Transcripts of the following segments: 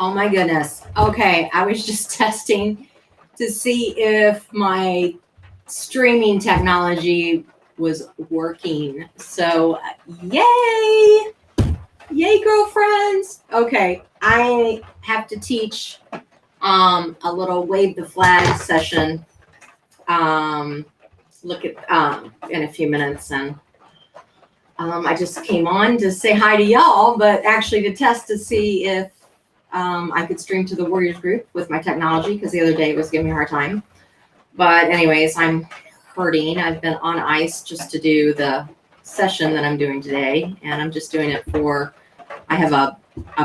Oh my goodness. Okay, I was just testing to see if my streaming technology was working. So, yay! Yay, girlfriends. Okay, I have to teach a little wave the flag session. Look at in a few minutes, and I just came on to say hi to y'all, but actually to test to see if I could stream to the Warriors group with my technology, because the other day it was giving me a hard time. But anyways, I'm hurting. I've been on ice just to do the session that I'm doing today, and I'm just doing it for, I have a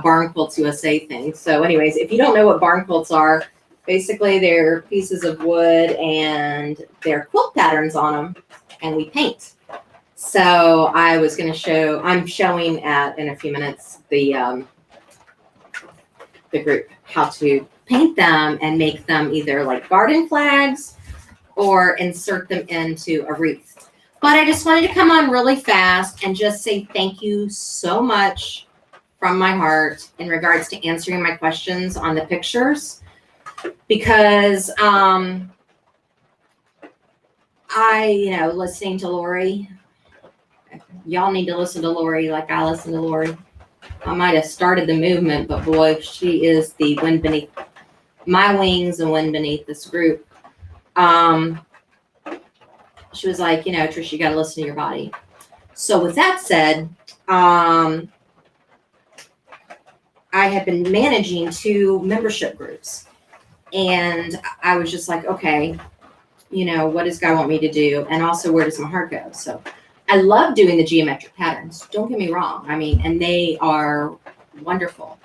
Barn Quilts USA thing. So anyways, if you don't know what barn quilts are, basically they're pieces of wood and they're quilt patterns on them, and we paint. So I was going to show, I'm showing in a few minutes the group how to paint them and make them either like garden flags or insert them into a wreath. But I just wanted to come on really fast and just say thank you so much from my heart in regards to answering my questions on the pictures, because listening to Lori, y'all need to listen to Lori like I listen to Lori. I might have started the movement, but boy, she is the wind beneath my wings and wind beneath this group. She was like, Tricia, you got to listen to your body. So with that said, I had been managing 2 membership groups, and I was just like, okay, what does God want me to do? And also, where does my heart go? So I love doing the geometric patterns. Don't get me wrong. I mean, and they are wonderful.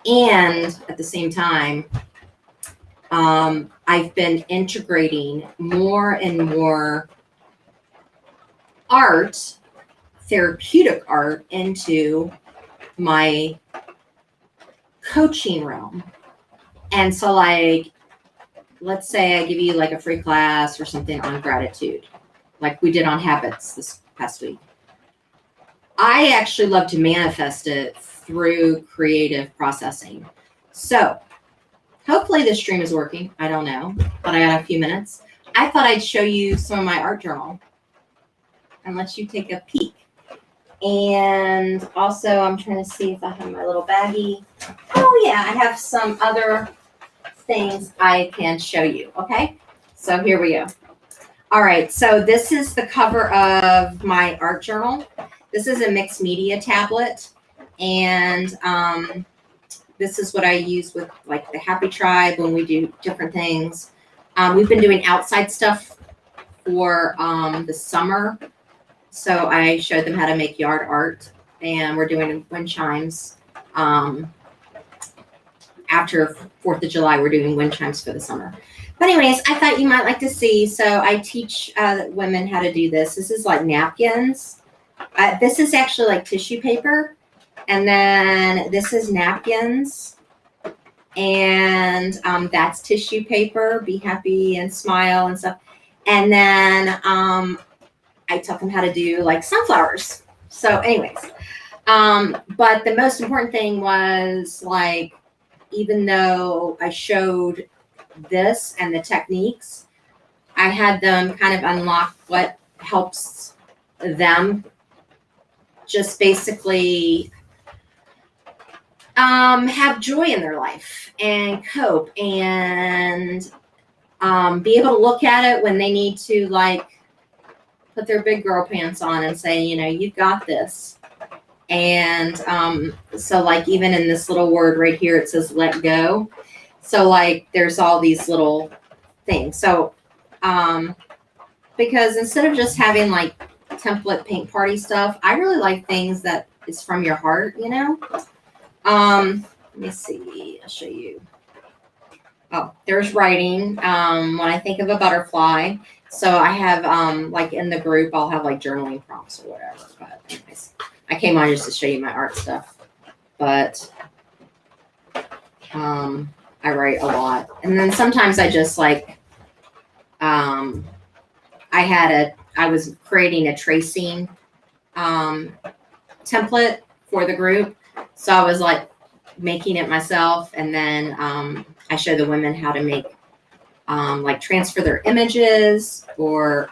And at the same time, I've been integrating more and more art, therapeutic art, into my coaching realm. And so, like, let's say I give you like a free class or something on gratitude, like we did on habits this past week. I actually love to manifest it through creative processing. So hopefully this stream is working. I don't know, but I got a few minutes. I thought I'd show you some of my art journal and let you take a peek. And also I'm trying to see if I have my little baggie. Oh yeah, I have some other things I can show you. Okay, so here we go. All right, so this is the cover of my art journal. This is a mixed media tablet, and this is what I use with like the Happy Tribe when we do different things. We've been doing outside stuff for the summer, so I showed them how to make yard art, and we're doing wind chimes. After 4th of July, we're doing wind chimes for the summer. But anyways, I thought you might like to see. So I teach women how to do this. This is like napkins. This is actually like tissue paper. And then this is napkins. And that's tissue paper. Be happy and smile and stuff. And then I taught them how to do like sunflowers. So anyways, but the most important thing was like, even though I showed this and the techniques, I had them kind of unlock what helps them just basically have joy in their life and cope and be able to look at it when they need to like put their big girl pants on and say, you've got this. And so like even in this little word right here, it says let go. So like there's all these little things. So because instead of just having like template paint party stuff, I really like things that is from your heart, Let me see, I'll show you. Oh, there's writing. When I think of a butterfly. So I have like in the group, I'll have like journaling prompts or whatever. But anyways, I came on just to show you my art stuff. But I write a lot. And then sometimes I just like, I was creating a tracing template for the group. So I was like making it myself. And then I show the women how to make, like transfer their images or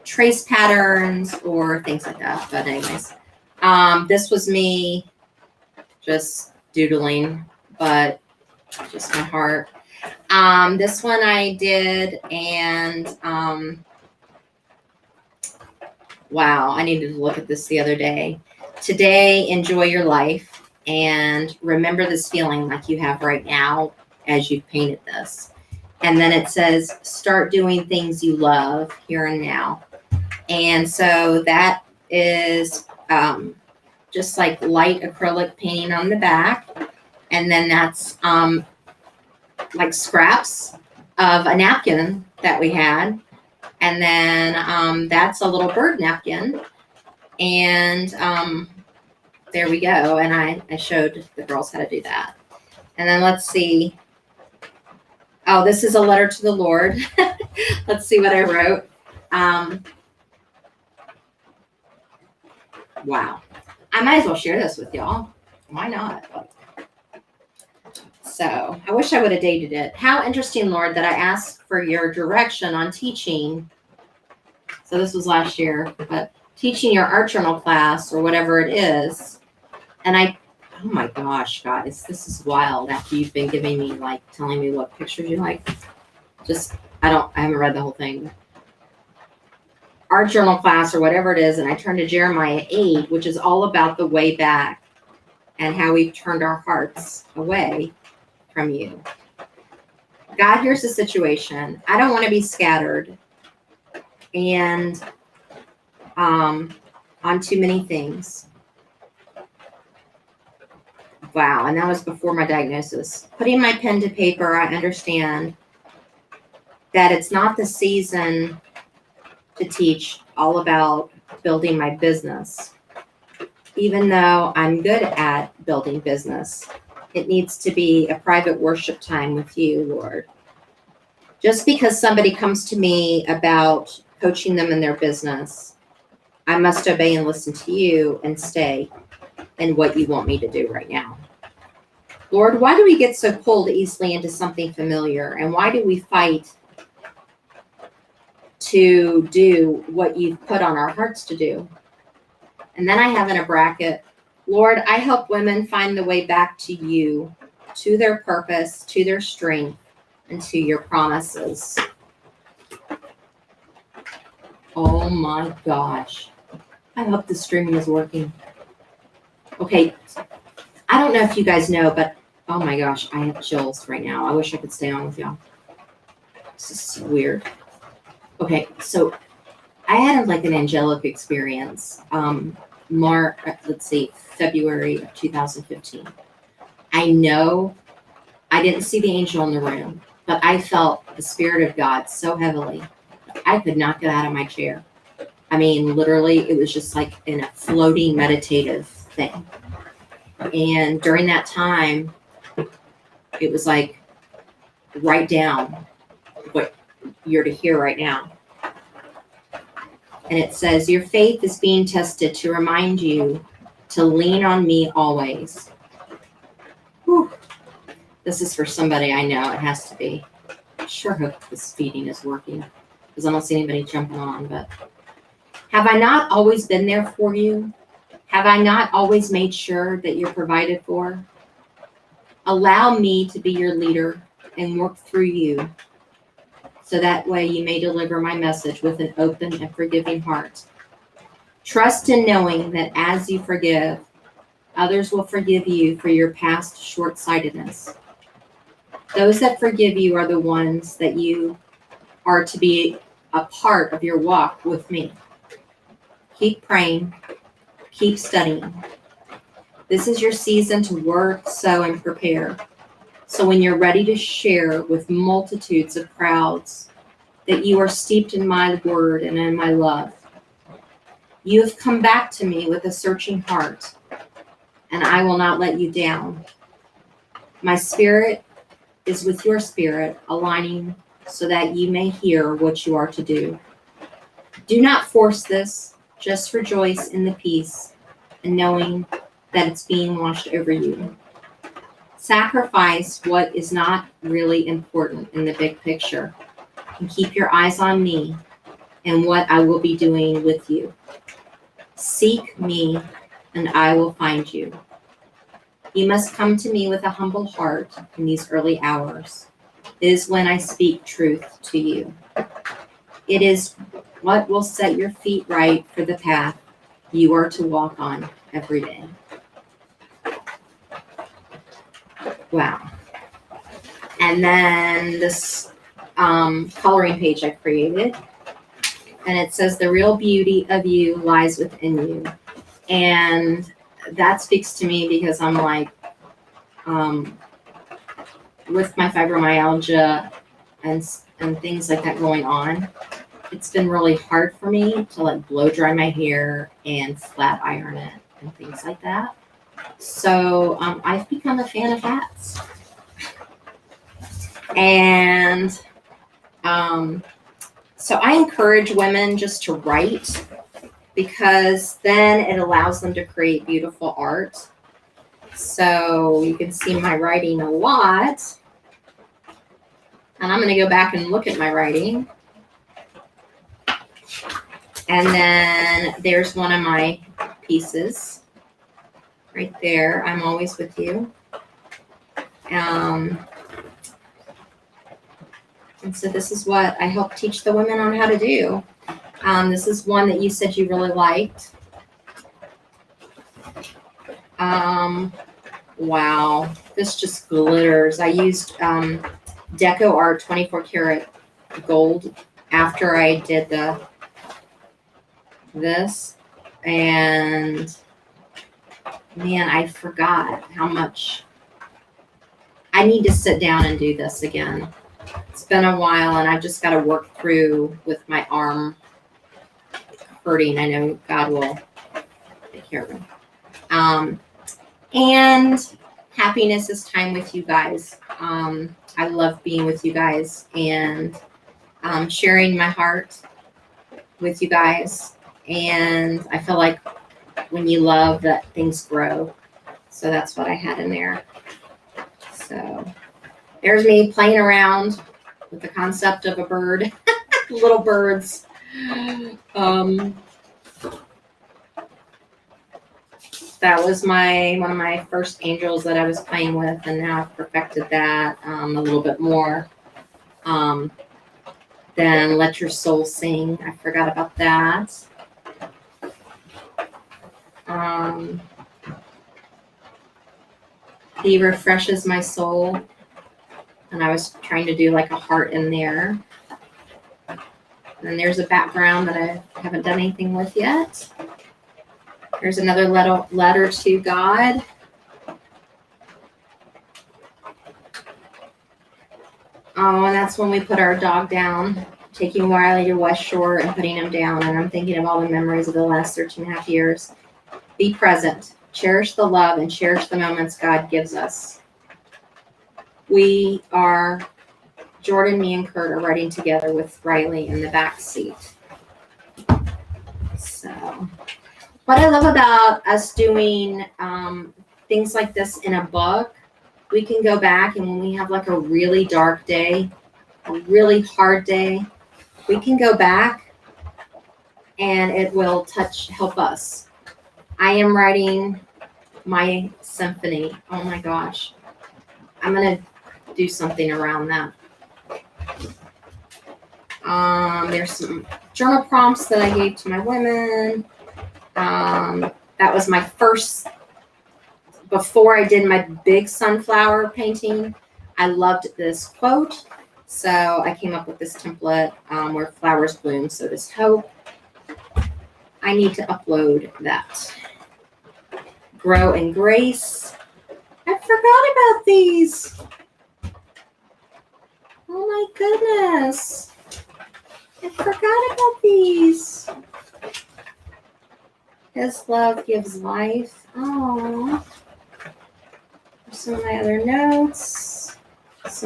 trace patterns or things like that. But anyways, this was me just doodling, but just my heart. This one I did, and wow, I needed to look at this the other day. Today, enjoy your life and remember this feeling like you have right now as you've painted this. And then it says, start doing things you love here and now. And so that is just like light acrylic painting on the back. And then that's like scraps of a napkin that we had. And then that's a little bird napkin. And there we go. And I showed the girls how to do that. And then let's see. Oh, this is a letter to the Lord. Let's see what I wrote. Wow. I might as well share this with y'all. Why not? So I wish I would have dated it. How interesting, Lord, that I asked for your direction on teaching. So this was last year, but teaching your art journal class or whatever it is. And oh my gosh, guys, this is wild after you've been giving me, like, telling me what pictures you like. Just, I haven't read the whole thing. Art journal class or whatever it is. And I turned to Jeremiah 8, which is all about the way back and how we've turned our hearts away from you. God, here's the situation. I don't want to be scattered and on too many things. Wow, and that was before my diagnosis. Putting my pen to paper, I understand that it's not the season to teach all about building my business. Even though I'm good at building business, it needs to be a private worship time with you, Lord. Just because somebody comes to me about coaching them in their business, I must obey and listen to you and stay in what you want me to do right now. Lord, why do we get so pulled easily into something familiar? And why do we fight to do what you've put on our hearts to do? And then I have in a bracket, Lord, I help women find the way back to you, to their purpose, to their strength, and to your promises. Oh my gosh. I hope the streaming is working. Okay. I don't know if you guys know, but oh my gosh, I have chills right now. I wish I could stay on with y'all. This is so weird. Okay, so I had like an angelic experience. February of 2015. I know I didn't see the angel in the room, but I felt the Spirit of God so heavily that I could not get out of my chair. I mean, literally, it was just like in a floating meditative thing. And during that time, it was like, write down what you're to hear right now. And it says, your faith is being tested to remind you to lean on me always. Whew. This is for somebody I know. It has to be. I sure hope this feeding is working because I don't see anybody jumping on. But have I not always been there for you? Have I not always made sure that you're provided for? Allow me to be your leader and work through you, so that way you may deliver my message with an open and forgiving heart. Trust in knowing that as you forgive, others will forgive you for your past short-sightedness. Those that forgive you are the ones that you are to be a part of your walk with me. Keep praying. Keep studying. This is your season to work, sow, and prepare. So when you're ready to share with multitudes of crowds that you are steeped in my word and in my love, you have come back to me with a searching heart, and I will not let you down. My spirit is with your spirit, aligning so that you may hear what you are to do. Do not force this. Just rejoice in the peace and knowing that it's being washed over you. Sacrifice what is not really important in the big picture and keep your eyes on me and what I will be doing with you. Seek me and I will find you. You must come to me with a humble heart in these early hours. It is when I speak truth to you. It is what will set your feet right for the path you are to walk on every day. Wow. And then this coloring page I created, and it says the real beauty of you lies within you. And that speaks to me because I'm like, with my fibromyalgia and things like that going on, it's been really hard for me to like blow dry my hair and flat iron it and things like that. So I've become a fan of hats. And so I encourage women just to write, because then it allows them to create beautiful art. So you can see my writing a lot. And I'm going to go back and look at my writing. And then there's one of my pieces right there. I'm always with you. And so this is what I help teach the women on how to do. This is one that you said you really liked. Wow, this just glitters. I used Deco Art 24 karat gold after I did this, and man, I forgot how much. I need to sit down and do this again. It's been a while, and I've just got to work through with my arm hurting. I know God will take care of me. And happiness is time with you guys. I love being with you guys and sharing my heart with you guys. And I feel like when you love, that things grow. So that's what I had in there. So there's me playing around with the concept of a bird, little birds. That was one of my first angels that I was playing with, and now I've perfected that a little bit more. Then Let Your Soul Sing. I forgot about that. He refreshes my soul. And I was trying to do like a heart in there. And then there's a background that I haven't done anything with yet. There's another letter to God. Oh, and that's when we put our dog down, taking Wiley to West Shore and putting him down. And I'm thinking of all the memories of the last 13 and a half years. Be present. Cherish the love and cherish the moments God gives us. We are, Jordan, me, and Kurt are riding together with Riley in the back seat. So, what I love about us doing things like this in a book, we can go back, and when we have like a really dark day, a really hard day, we can go back and it will help us. I am writing my symphony. Oh my gosh. I'm going to do something around that. There's some journal prompts that I gave to my women. That was my first, before I did my big sunflower painting, I loved this quote. So I came up with this template where flowers bloom, so does hope. I need to upload that. Grow in grace. I forgot about these. Oh my goodness. I forgot about these. His love gives life. Oh. Some of my other notes. Because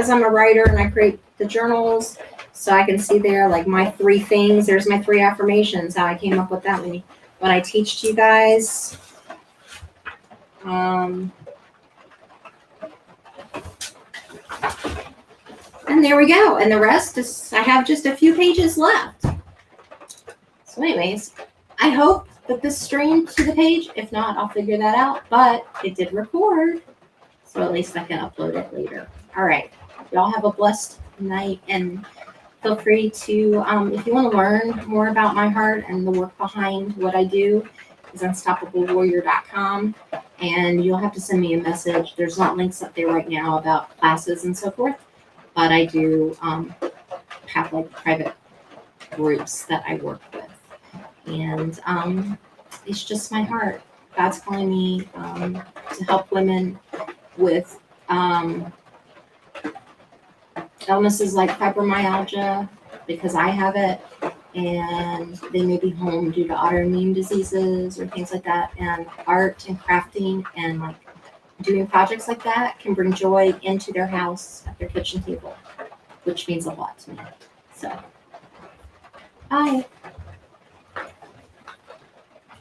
I'm a writer and I create the journals, so I can see there like my 3 things. There's my 3 affirmations, how I came up with that when I teach to you guys. And there we go. And the rest is, I have just a few pages left. So anyways, I hope that this streamed to the page. If not, I'll figure that out. But it did record. So at least I can upload it later. All right. Y'all have a blessed night. And feel free to, if you want to learn more about my heart and the work behind what I do, is unstoppablewarrior.com. And you'll have to send me a message. There's not links up there right now about classes and so forth. But I do have like private groups that I work with. And it's just my heart. God's calling me to help women with illnesses like fibromyalgia, because I have it, and they may be home due to autoimmune diseases or things like that. And art and crafting and like doing projects like that can bring joy into their house at their kitchen table, which means a lot to me. So, bye.